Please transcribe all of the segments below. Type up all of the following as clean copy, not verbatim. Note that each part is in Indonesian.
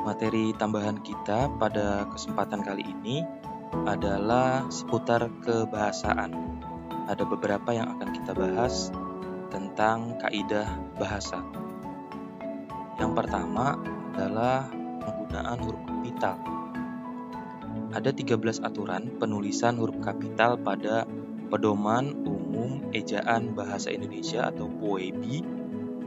Materi tambahan kita pada kesempatan kali ini adalah seputar kebahasaan. Ada beberapa yang akan kita bahas tentang kaidah bahasa. Yang pertama adalah penggunaan huruf kapital. Ada 13 aturan penulisan huruf kapital pada Pedoman Umum Ejaan Bahasa Indonesia atau POEB.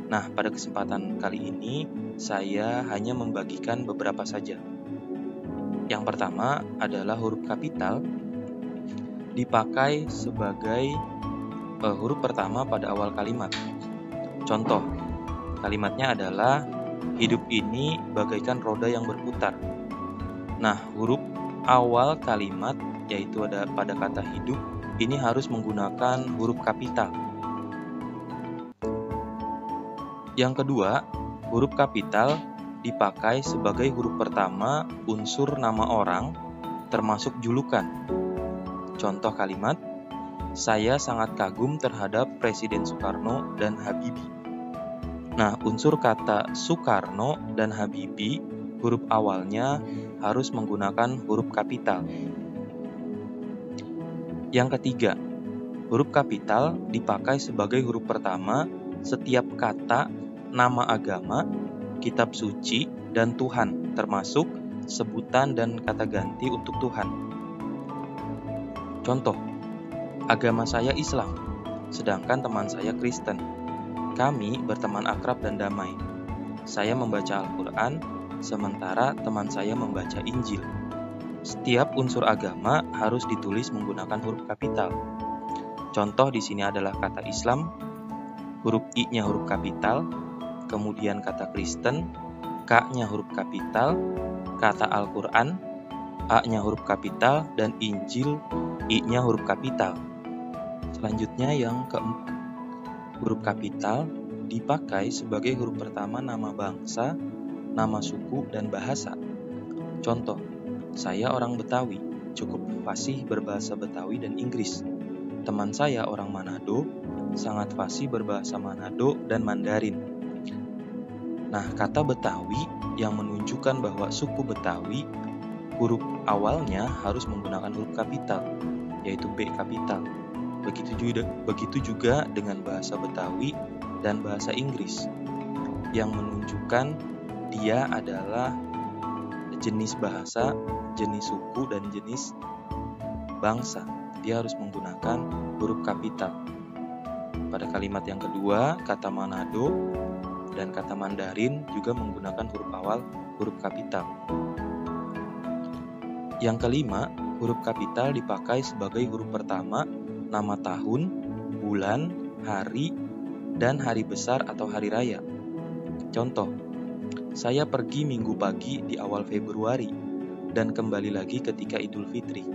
Nah, pada kesempatan kali ini saya hanya membagikan beberapa saja. Yang pertama adalah huruf kapital dipakai sebagai huruf pertama pada awal kalimat. Contoh, kalimatnya adalah hidup ini bagaikan roda yang berputar. Nah, huruf awal kalimat yaitu ada pada kata hidup ini harus menggunakan huruf kapital. Yang kedua, huruf kapital dipakai sebagai huruf pertama unsur nama orang termasuk julukan. Contoh kalimat, saya sangat kagum terhadap Presiden Soekarno dan Habibie. Nah, unsur kata Soekarno dan Habibie huruf awalnya harus menggunakan huruf kapital. Yang ketiga, huruf kapital dipakai sebagai huruf pertama setiap kata, nama agama, kitab suci, dan Tuhan, termasuk sebutan dan kata ganti untuk Tuhan. Contoh, agama saya Islam, sedangkan teman saya Kristen. Kami berteman akrab dan damai. Saya membaca Al-Quran, sementara teman saya membaca Injil. Setiap unsur agama harus ditulis menggunakan huruf kapital. Contoh di sini adalah kata Islam, huruf I-nya huruf kapital, kemudian kata Kristen, K-nya huruf kapital, kata Al-Quran, A-nya huruf kapital, dan Injil, I-nya huruf kapital. Selanjutnya yang keempat, huruf kapital dipakai sebagai huruf pertama nama bangsa, nama suku, dan bahasa. Contoh, saya orang Betawi, cukup fasih berbahasa Betawi dan Inggris. Teman saya orang Manado, sangat fasih berbahasa Manado dan Mandarin. Nah, kata Betawi yang menunjukkan bahwa suku Betawi, huruf awalnya harus menggunakan huruf kapital, yaitu B kapital. Begitu juga dengan bahasa Betawi dan bahasa Inggris, yang menunjukkan dia adalah jenis bahasa, jenis suku, dan jenis bangsa. Dia harus menggunakan huruf kapital. Pada kalimat yang kedua, kata Manado dan kata Mandarin juga menggunakan huruf awal huruf kapital. Yang kelima, huruf kapital dipakai sebagai huruf pertama nama tahun, bulan, hari, dan hari besar atau hari raya. Contoh, saya pergi minggu pagi di awal Februari dan kembali lagi ketika Idul Fitri.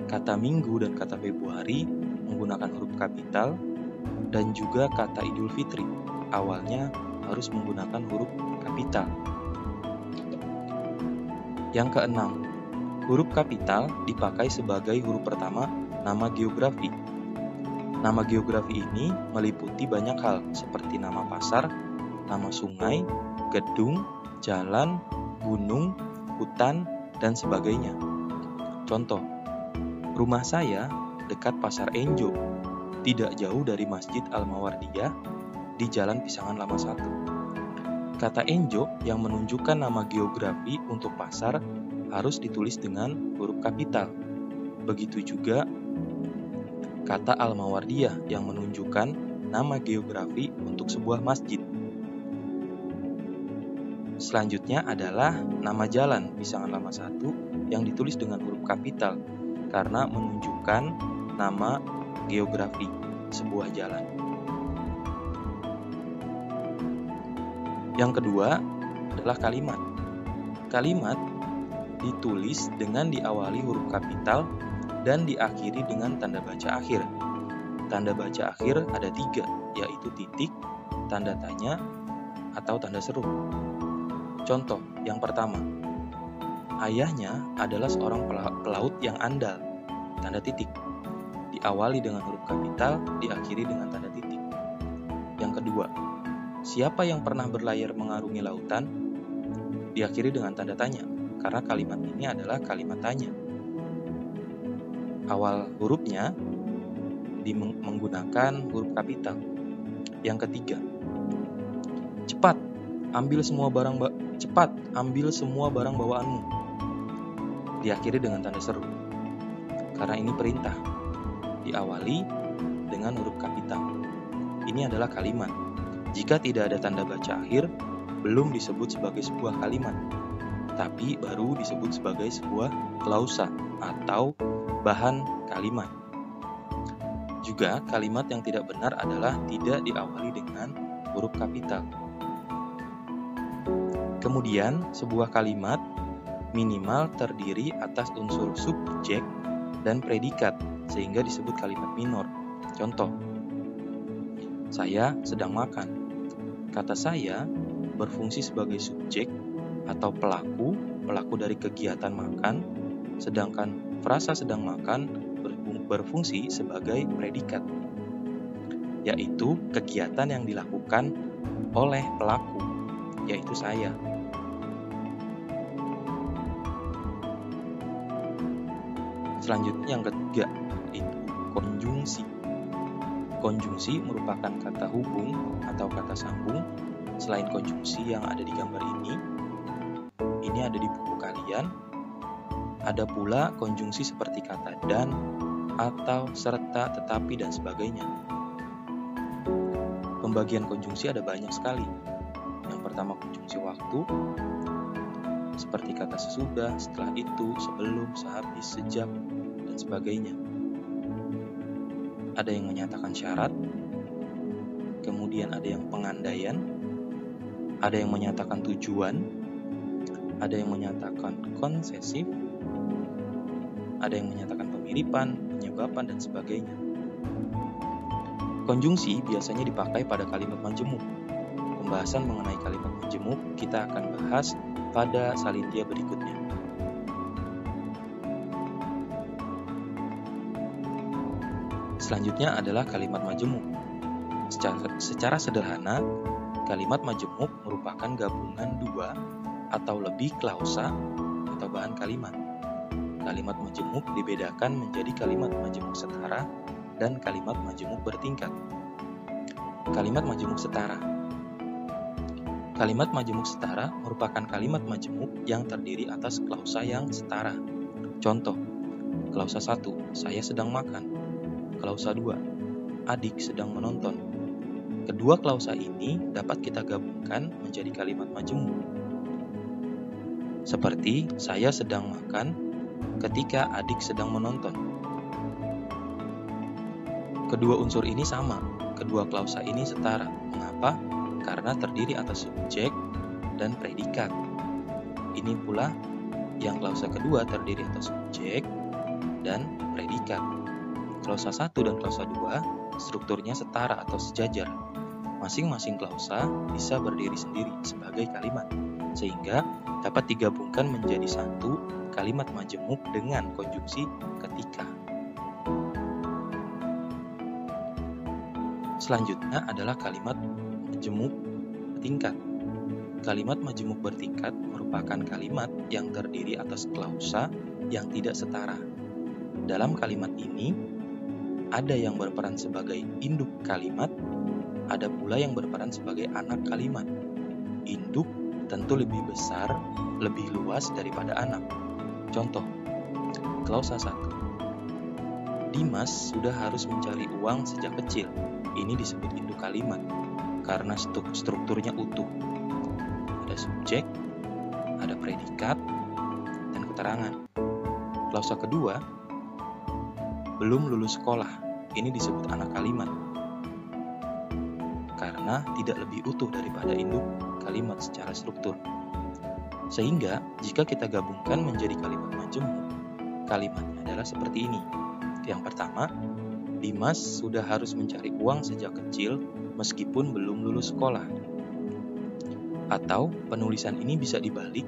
Kata minggu dan kata Februari menggunakan huruf kapital, dan juga kata Idul Fitri awalnya harus menggunakan huruf kapital. Yang keenam, huruf kapital dipakai sebagai huruf pertama nama geografi. Nama geografi ini meliputi banyak hal seperti nama pasar, nama sungai, gedung, jalan, gunung, hutan, dan sebagainya. Contoh, rumah saya dekat Pasar Enjo, tidak jauh dari Masjid Al-Mawardiyah di Jalan Pisangan Lama 1. Kata Enjo yang menunjukkan nama geografi untuk pasar harus ditulis dengan huruf kapital. Begitu juga kata Al-Mawardiyah yang menunjukkan nama geografi untuk sebuah masjid. Selanjutnya adalah nama jalan Pisangan Lama 1 yang ditulis dengan huruf kapital karena menunjukkan nama geografi sebuah jalan. Yang kedua adalah kalimat. Kalimat ditulis dengan diawali huruf kapital dan diakhiri dengan tanda baca akhir. Tanda baca akhir ada 3, yaitu titik, tanda tanya, atau tanda seru. Contoh yang pertama, ayahnya adalah seorang pelaut yang andal, tanda titik. Diawali dengan huruf kapital, diakhiri dengan tanda titik. Yang kedua, siapa yang pernah berlayar mengarungi lautan? Diakhiri dengan tanda tanya, karena kalimat ini adalah kalimat tanya. Awal hurufnya menggunakan huruf kapital. Yang ketiga, cepat ambil semua barang bawaanmu. Diakhiri dengan tanda seru, karena ini perintah. Diawali dengan huruf kapital. Ini adalah kalimat. Jika tidak ada tanda baca akhir, belum disebut sebagai sebuah kalimat, tapi baru disebut sebagai sebuah klausa atau bahan kalimat. Juga kalimat yang tidak benar adalah tidak diawali dengan huruf kapital. Kemudian, sebuah kalimat minimal terdiri atas unsur subjek dan predikat, sehingga disebut kalimat minor. Contoh, saya sedang makan. Kata saya berfungsi sebagai subjek atau pelaku dari kegiatan makan, sedangkan frasa sedang makan berfungsi sebagai predikat, yaitu kegiatan yang dilakukan oleh pelaku, yaitu saya. Selanjutnya yang ketiga, itu konjungsi. Konjungsi merupakan kata hubung atau kata sambung. Selain konjungsi yang ada di gambar ini ada di buku kalian. Ada pula konjungsi seperti kata dan, atau, serta, tetapi, dan sebagainya. Pembagian konjungsi ada banyak sekali. Yang pertama konjungsi waktu, seperti kata sesudah, setelah itu, sebelum, sehabis, sejak, dan sebagainya. Ada yang menyatakan syarat, kemudian ada yang pengandaian, ada yang menyatakan tujuan, ada yang menyatakan konsesif, ada yang menyatakan pemiripan, penyebaban, dan sebagainya. Konjungsi biasanya dipakai pada kalimat majemuk. Pembahasan mengenai kalimat majemuk kita akan bahas pada salintia berikutnya. Selanjutnya adalah kalimat majemuk. Secara sederhana, kalimat majemuk merupakan gabungan dua atau lebih klausa atau bahan kalimat. Kalimat majemuk dibedakan menjadi kalimat majemuk setara dan kalimat majemuk bertingkat. Kalimat majemuk setara. Kalimat majemuk setara merupakan kalimat majemuk yang terdiri atas klausa yang setara. Contoh, klausa 1, saya sedang makan. Klausa 2, adik sedang menonton. Kedua klausa ini dapat kita gabungkan menjadi kalimat majemuk. Seperti saya sedang makan ketika adik sedang menonton. Kedua unsur ini sama, kedua klausa ini setara. Mengapa? Karena terdiri atas subjek dan predikat. Ini pula yang klausa kedua terdiri atas subjek dan predikat. Klausa 1 dan klausa 2 strukturnya setara atau sejajar. Masing-masing klausa bisa berdiri sendiri sebagai kalimat, sehingga dapat digabungkan menjadi satu kalimat majemuk dengan konjungsi ketika. Selanjutnya adalah kalimat majemuk bertingkat. Kalimat majemuk bertingkat merupakan kalimat yang terdiri atas klausa yang tidak setara. Dalam kalimat ini, ada yang berperan sebagai induk kalimat, ada pula yang berperan sebagai anak kalimat. Induk tentu lebih besar, lebih luas daripada anak. Contoh, klausa 1. Dimas sudah harus mencari uang sejak kecil. Ini disebut induk kalimat karena strukturnya utuh. Ada subjek, ada predikat, dan keterangan. Klausa kedua, belum lulus sekolah. Ini disebut anak kalimat karena tidak lebih utuh daripada induk kalimat secara struktur. Sehingga jika kita gabungkan menjadi kalimat majemuk, kalimatnya adalah seperti ini. Yang pertama, Dimas sudah harus mencari uang sejak kecil meskipun belum lulus sekolah. Atau penulisan ini bisa dibalik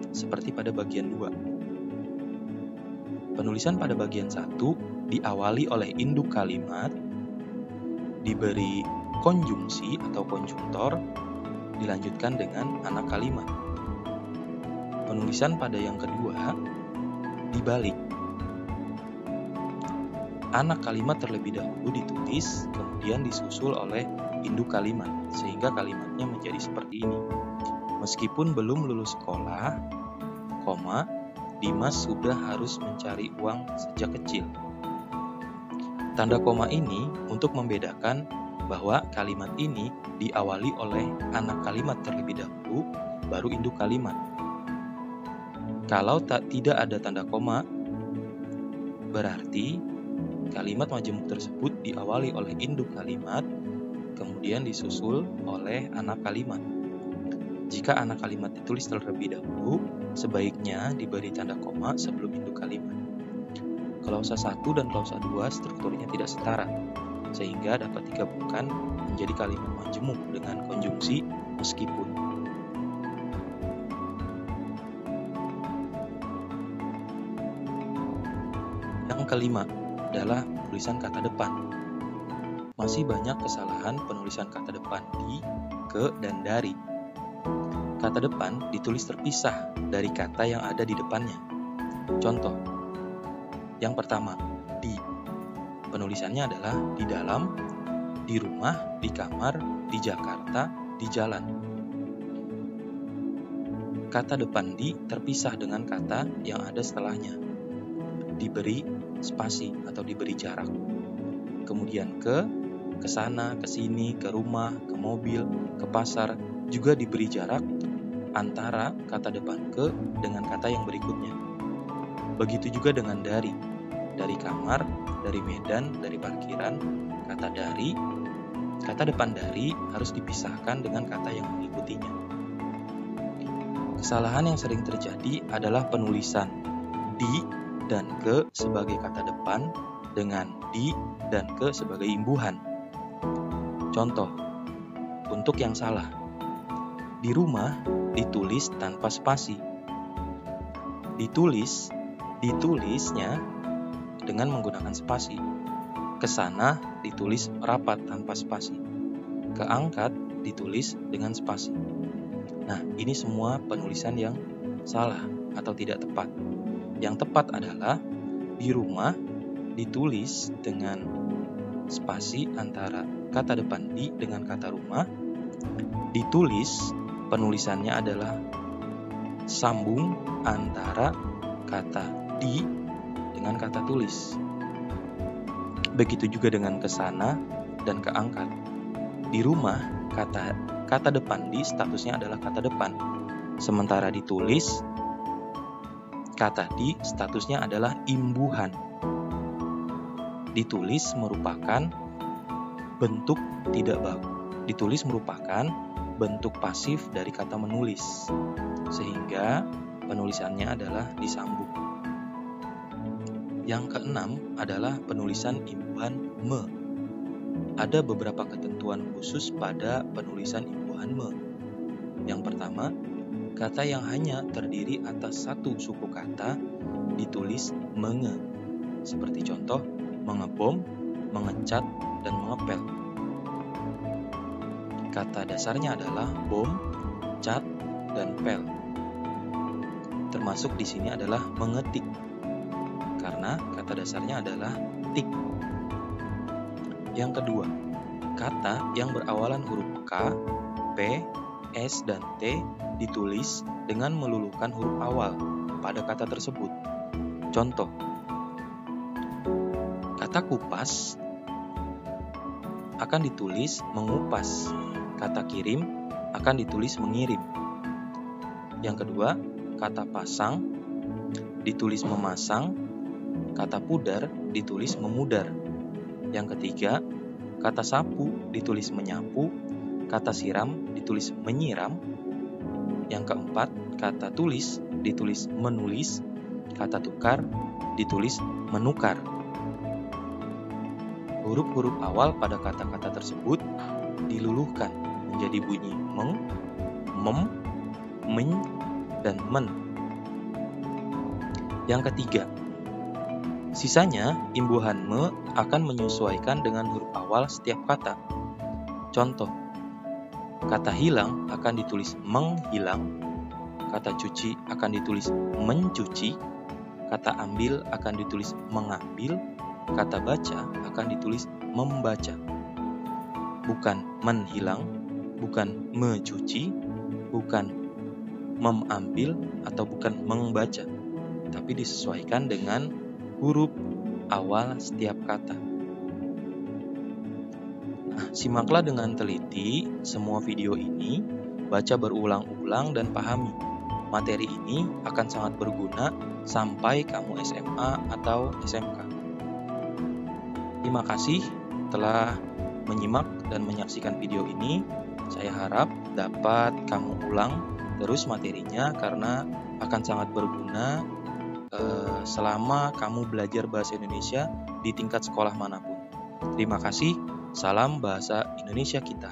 seperti pada bagian 2. Penulisan pada bagian 1 diawali oleh induk kalimat, diberi konjungsi atau konjungtor, dilanjutkan dengan anak kalimat. Penulisan pada yang kedua dibalik. Anak kalimat terlebih dahulu ditulis, kemudian disusul oleh induk kalimat, sehingga kalimatnya menjadi seperti ini. Meskipun belum lulus sekolah, Dimas sudah harus mencari uang sejak kecil. Tanda koma ini untuk membedakan bahwa kalimat ini diawali oleh anak kalimat terlebih dahulu, baru induk kalimat. Kalau tidak ada tanda koma, berarti kalimat majemuk tersebut diawali oleh induk kalimat, kemudian disusul oleh anak kalimat. Jika anak kalimat ditulis terlebih dahulu, sebaiknya diberi tanda koma sebelum induk kalimat. Klausa 1 dan klausa 2 strukturnya tidak setara, sehingga dapat digabungkan menjadi kalimat majemuk dengan konjungsi meskipun. Yang kelima adalah penulisan kata depan. Masih banyak kesalahan penulisan kata depan di, ke, dan dari. Kata depan ditulis terpisah dari kata yang ada di depannya. Contoh, yang pertama, di. Penulisannya adalah di dalam, di rumah, di kamar, di Jakarta, di jalan. Kata depan di terpisah dengan kata yang ada setelahnya. Diberi spasi atau diberi jarak. Kemudian ke sana, ke sini, ke rumah, ke mobil, ke pasar, juga diberi jarak antara kata depan ke dengan kata yang berikutnya. Begitu juga dengan dari kamar, dari medan, dari parkiran. Kata depan dari harus dipisahkan dengan kata yang mengikutinya. Kesalahan yang sering terjadi adalah penulisan di dan ke sebagai kata depan dengan di dan ke sebagai imbuhan. Contoh, untuk yang salah, di rumah ditulis tanpa spasi. Ditulisnya dengan menggunakan spasi. Kesana ditulis rapat tanpa spasi. Keangkat ditulis dengan spasi. Nah, ini semua penulisan yang salah atau tidak tepat. Yang tepat adalah di rumah ditulis dengan spasi antara kata depan di dengan kata rumah. Ditulis, penulisannya adalah sambung antara kata di dengan kata tulis. Begitu juga dengan kesana dan keangkat. Di rumah, kata depan di statusnya adalah kata depan. Sementara ditulis, kata di statusnya adalah imbuhan. Ditulis merupakan bentuk tidak baku. Ditulis merupakan bentuk pasif dari kata menulis, sehingga penulisannya adalah disambung. Yang keenam adalah penulisan imbuhan me. Ada beberapa ketentuan khusus pada penulisan imbuhan me. Yang pertama, kata yang hanya terdiri atas satu suku kata ditulis menge. Seperti contoh, mengebom, mengecat, dan mengepel. Kata dasarnya adalah bom, cat, dan pel. Termasuk di sini adalah mengetik, karena kata dasarnya adalah tik. Yang kedua, kata yang berawalan huruf K, P, S, dan T ditulis dengan meluluhkan huruf awal pada kata tersebut. Contoh, kata kupas akan ditulis mengupas. Kata kirim akan ditulis mengirim. Yang kedua, kata pasang ditulis memasang. Kata pudar ditulis memudar. Yang ketiga, kata sapu ditulis menyapu. Kata siram ditulis menyiram. Yang keempat, kata tulis ditulis menulis. Kata tukar ditulis menukar. Huruf-huruf awal pada kata-kata tersebut diluluhkan menjadi bunyi meng, mem, men, dan men. Yang ketiga, Sisanya, imbuhan me akan menyesuaikan dengan huruf awal setiap kata. Contoh, kata hilang akan ditulis menghilang, kata cuci akan ditulis mencuci, kata ambil akan ditulis mengambil, kata baca akan ditulis membaca. Bukan menhilang, bukan mencuci, bukan mengambil, atau bukan membaca, tapi disesuaikan dengan huruf awal setiap kata. Nah, simaklah dengan teliti semua video ini, baca berulang-ulang dan pahami. Materi ini akan sangat berguna sampai kamu SMA atau SMK. Terima kasih telah menyimak dan menyaksikan video ini. Saya harap dapat kamu ulang terus materinya karena akan sangat berguna selama kamu belajar bahasa Indonesia di tingkat sekolah manapun. Terima kasih. Salam bahasa Indonesia kita.